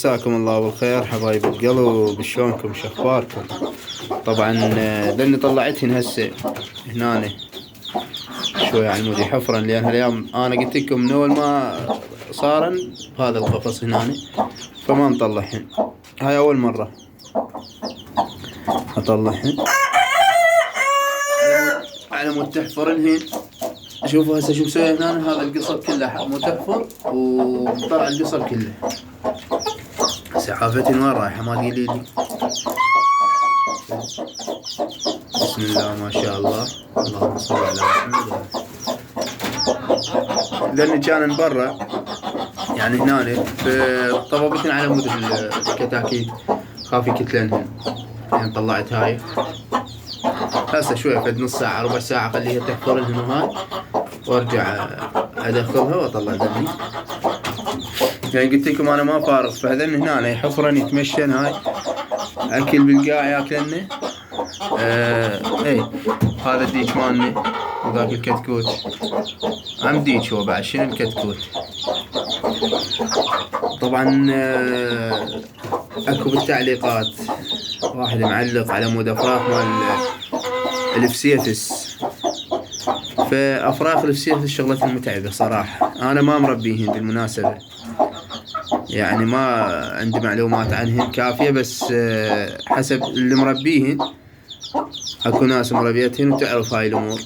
مساكم الله بالخير حبايب القلب، شلونكم شخباركم؟ طبعا لاني طلعتهن هسه هنا شوي على مودي حفرا، لان هاليوم انا قلت لكم من اول ما صارن بهذا القفص هنا فما نطلعهن. هاي اول مرة اطلعهن على مود تحفرنهن. شوفوا هسه شو مسوي هنا، هذا القصب كله مو تحفر وطلع القصب كله. سحافتي وين رايحة ما تقولي لي؟ بسم الله ما شاء الله، اللهم صل على محمد. لاني كان برا يعني هنا طببتن على مود الكتاكيت، خاف يكتلنهن يعني طلعت هاي. هسه شوي فد نص ساعة ربع ساعة خليها تحفرنهن وهاي، وارجع ادخلها واطلع دمي. يعني قلت لكم انا ما فارغ، فهذن هنا يحفرن يتمشن، هاي اكل بالقاع ياكلنه. اي هذا الديك مالني وذاك الكتكوت، عم ديك هو بعد شنو الكتكوت. طبعا اكو بالتعليقات واحد معلق على مود افراخ مال الفسيفس. فافراخ الفسيفس شغلة متعبة صراحة، انا ما مربيهن بالمناسبة، يعني ما عندي معلومات عنهن كافية، بس حسب اللي مربيهن اكو ناس مربيتهن وتعرف هاي الامور.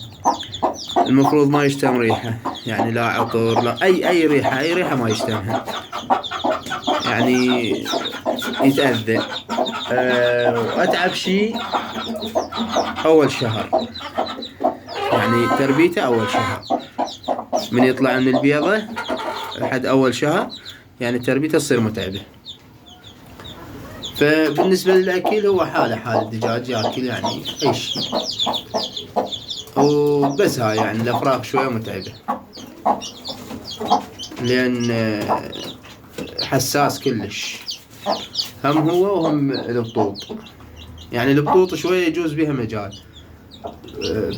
المفروض ما يشتم ريحة، يعني لا عطر لا اي ريحة، اي ريحة ما يشتمها، يعني يتأذى. واتعب شي اول شهر، يعني تربيته اول شهر من يطلع من البيضة لحد اول شهر، يعني تربيته تصير متعبة. فبالنسبة للأكل هو حال الدجاج ياكل يعني أي شيء، وبس هاي يعني الأفراخ شوية متعبة، لأن حساس كلش، هم هو وهم البطوط. يعني البطوط شوية يجوز بها مجال،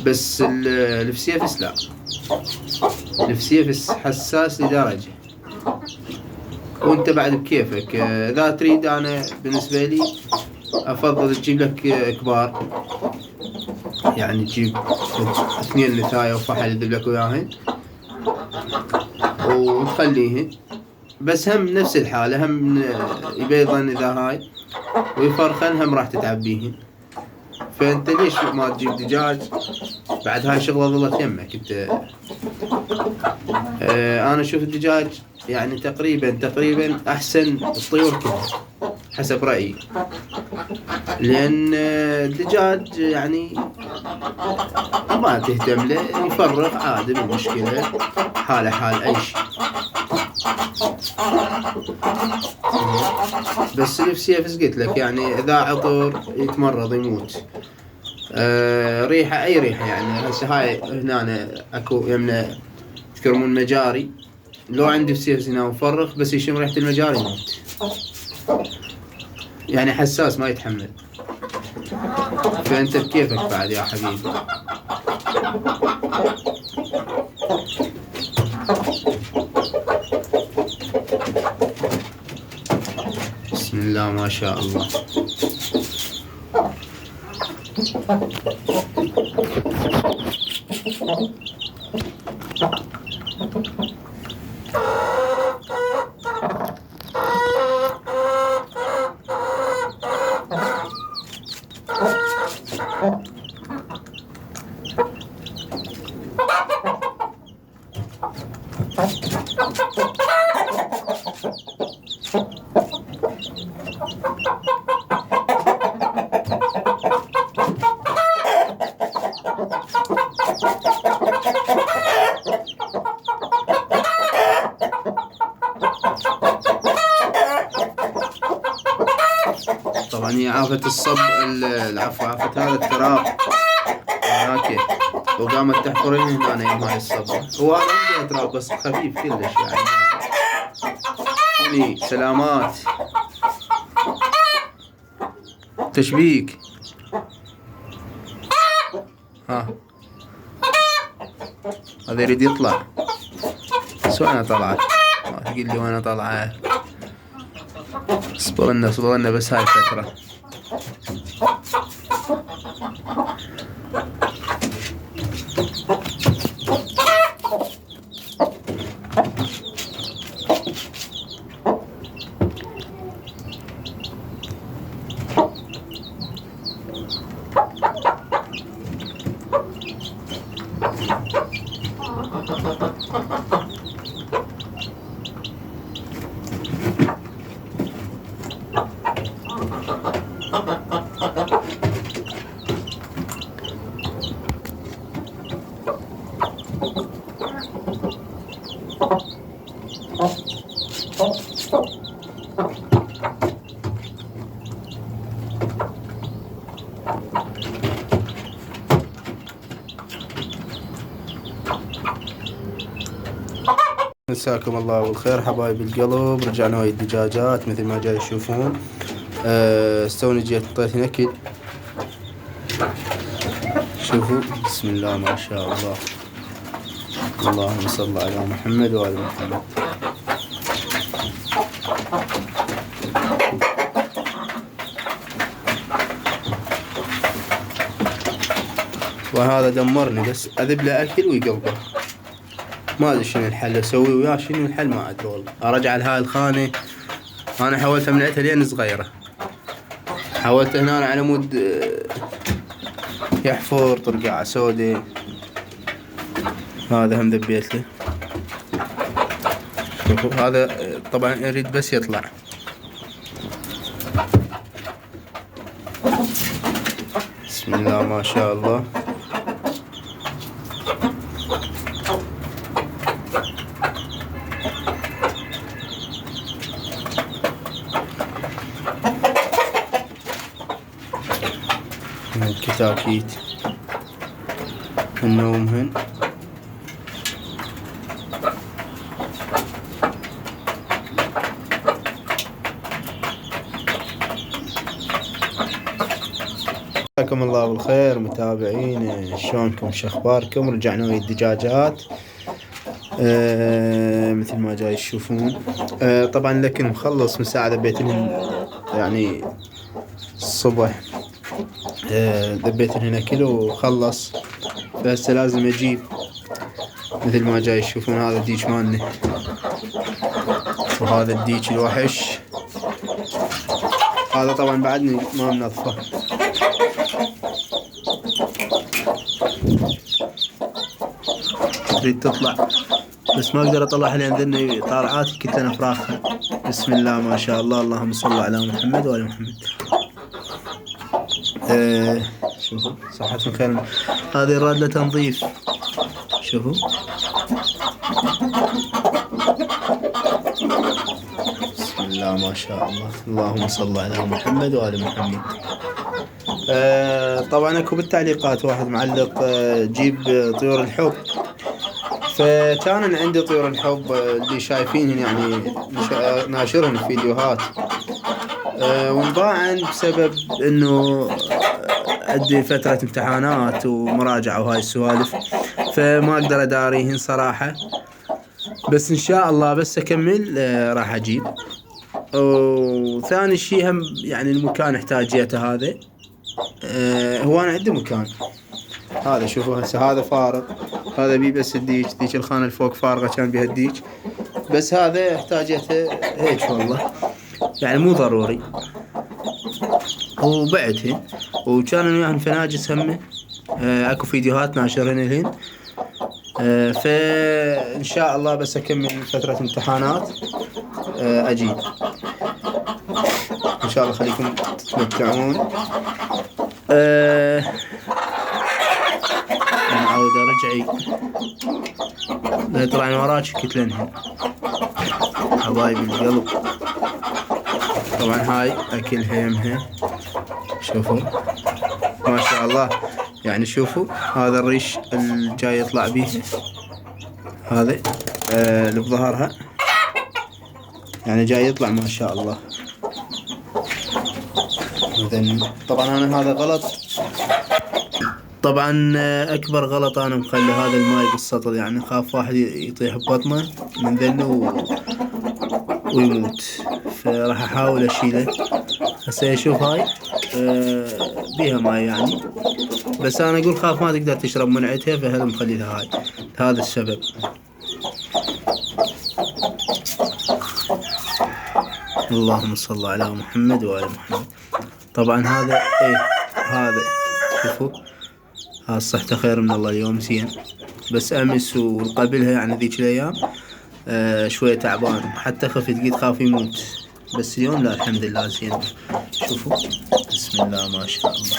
بس الفسيفس لا، الفسيفس حساس لدرجة. وانت بعد بكيفك، اذا تريد انا بالنسبة لي افضل تجيب لك كبار، يعني تجيب 2 نثاية وفحل يذب لك وياهن وتخليهن، بس هم نفس الحالة، هم يبيضن اذا هاي ويفرخن هم راح تتعبيهن. فانت ليش ما تجيب دجاج؟ بعد هاي شغلة ظلت يمك انت. انا اشوف الدجاج يعني تقريبا احسن الطيور كلها حسب رأيي، لان الدجاج يعني ما تهتم له، يفرغ عادي مو مشكلة، حاله حال اي شيء. بس الفسيفس قلت لك يعني اذا عطر يتمرض يموت. ريحة اي ريحة، يعني هسه هاي هنا اكو يمنا تكرمون مجاري، لو عندي فسيفس هنا مفرغ بس يشم ريحة المجاري يموت، يعني حساس ما يتحمل. فانت بكيفك بعد يا حبيبي. بسم الله ما شاء الله. طبعا هي عافة الصب، العفو عافة هذا التراب هناك، وقامت تحفرين هنا يوم هاي الصبة. هو هذا عنده تراب بس خفيف كلش يعني. سلامات تشبيك. ها هذا يريد يطلع، بس وين طلعت؟ ما تقول لي وين طلعت. اصبر لنا بس هاي الفترة. مساكم الله بالخير حبايب القلب، رجعنا ويا الدجاجات مثل ما جاي تشوفون. استوني جيت حطيت نكل، شوفوا بسم الله ما شاء الله، اللهم صل على محمد وآل محمد. وهذا دمرني، بس اذب له اكل ويقلبه، ما ادري شنو الحل اسوي وياه، شنو الحل ما ادري والله. ارجع لهاي الخانة، انا حاولت املأتها لين صغيرة، حاولت هنا على مود يحفر طرقعة سودة، هذا هم ذبيت له. شوفوا هذا طبعا يريد بس يطلع. بسم الله ما شاء الله. الكتاكيت النومهن، حياكم الله بالخير متابعين، شلونكم شخباركم؟ رجعنا ويا الدجاجات مثل ما جاي تشوفون. طبعا لكن مخلص من ساعة ذبيتلهن يعني الصبح، ذبيتلهن اكل وخلص، بس لازم اجيب مثل ما جاي تشوفون. هذا الديك مالنا، وهذا الديك الوحش، هذا طبعا بعدني ما منظفه. تريد تطلع بس ما اقدر اطلعها لان ذني طالعات كتلنا فراخها. بسم الله ما شاء الله، اللهم صل على محمد وآل محمد. شوفوا صحتهم خير. هذه يراد له تنظيف، شوفوا بسم الله ما شاء الله، اللهم صل على محمد وآل محمد. طبعا اكو بالتعليقات واحد معلق جيب طيور الحب، فكان عندي طيور الحب اللي شايفينهن يعني ناشرهن في فيديوهات، وانباعن بسبب انه عندي فترة امتحانات ومراجعة وهاي السوالف، فما اقدر اداريهن صراحة. بس ان شاء الله بس اكمل راح اجيب. وثاني شي هم يعني المكان احتاجيته هذا. هو انا عندي مكان، هذا شوفوا هسه هذا فارغ، هذا بيه بس الديك، ذيك الخانة الفوق فارغة كان بيها الديك، بس هذا احتاجيته هيك والله، يعني مو ضروري. وبعتهن وكانوا وياهن فناجس همه، اكو فيديوهات ناشرهن الهن. فان شاء الله بس اكمل فترة امتحانات اجيب ان شاء الله. خليكم تتمتعون. عودة رجعي لا يطلعن وراك كتلنهن حبايب القلب. طبعا هاي اكلها يمها، شوفوا ما شاء الله، يعني شوفوا هذا الريش الجاي يطلع بيه، هذا اللي بظهرها يعني جاي يطلع ما شاء الله. طبعا انا هذا غلط، طبعا اكبر غلط انا مخلي هذا الماي بالسطل، يعني خاف واحد يطيح ببطنه من ذنه ويموت. فراح احاول اشيله. هسه شوف هاي بيها ماي يعني، بس انا اقول خاف ما تقدر تشرب منعتها فهذا مخليها هاي، هذا السبب. اللهم صل على محمد وآل محمد. طبعا هذا هذا شوفوا، هذا صحته خير من الله اليوم زين، بس امس وقبلها يعني ذيك الايام شوية تعبان، حتى خفت قلت خاف يموت، بس اليوم لا الحمد لله زين. شوفوا بسم الله ما شاء الله.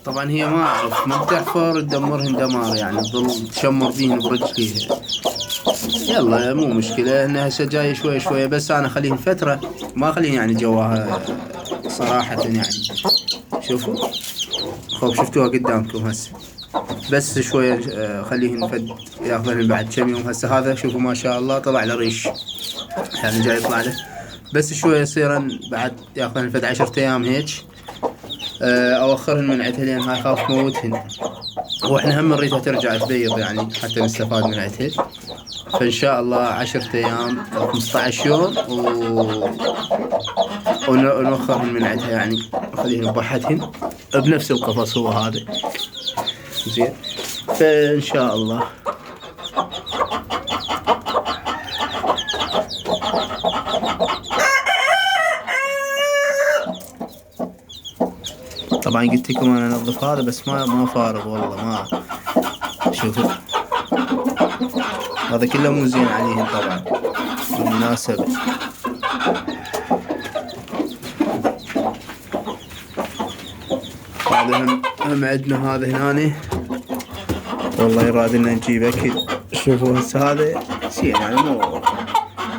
طبعا هي ما اعرف من تحفر تدمرهن دمار يعني، تظل تشمر فيهن برجليها. يلا مو مشكلة، انها هسه جاية شوي شوي، بس انا اخليهن فترة، ما اخليهن يعني جواها صراحة يعني. شوفوا خوف شفتوها قدامكم هسه، بس شوية خليهن فد ياخذن بعد كم يوم. هسه هذا شوفوا ما شاء الله طلع له ريش يعني جاي يطلع له، بس شوية يصيرن بعد ياخذن فد 10 ايام هيك اوخرهن من عدها، لان هاي خاف موتهن، واحنا هم نريدها ترجع تبيض يعني حتى نستفاد من عدها. فان شاء الله 10 ايام او 15 يوم ونوخرهن من عدها يعني، نخليهن بحتهن بنفس القفص هو هذا زين. فان شاء الله طبعا قلت لكم انا انظف هذا، بس ما فارغ والله ما. شوفوا هذا كله مو زين عليهم طبعا بالمناسبة. هذا هم عندنا هذا هنا والله يراد لنا نجيب اكل. شوفوا هسه هذا زين يعني مو،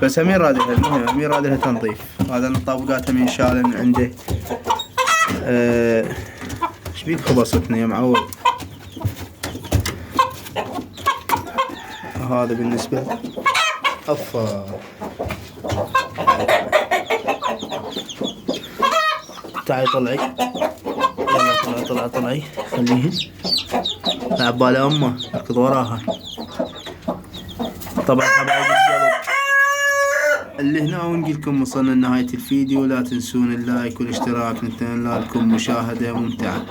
بس هم يراد لها، المهم هم يراد لها تنظيف. هذا الطابقات هم ينشال من عنده. ايش بيك خبصتني يا معود. هذا بالنسبة افا تعي طلعي، يلا طلعي خليهن عبال امه اركض وراها. طبعا حبايب القلب اللي هنا ونقول لكم وصلنا لنهاية الفيديو، لا تنسون اللايك والاشتراك، نتمنى لكم مشاهدة ممتعة.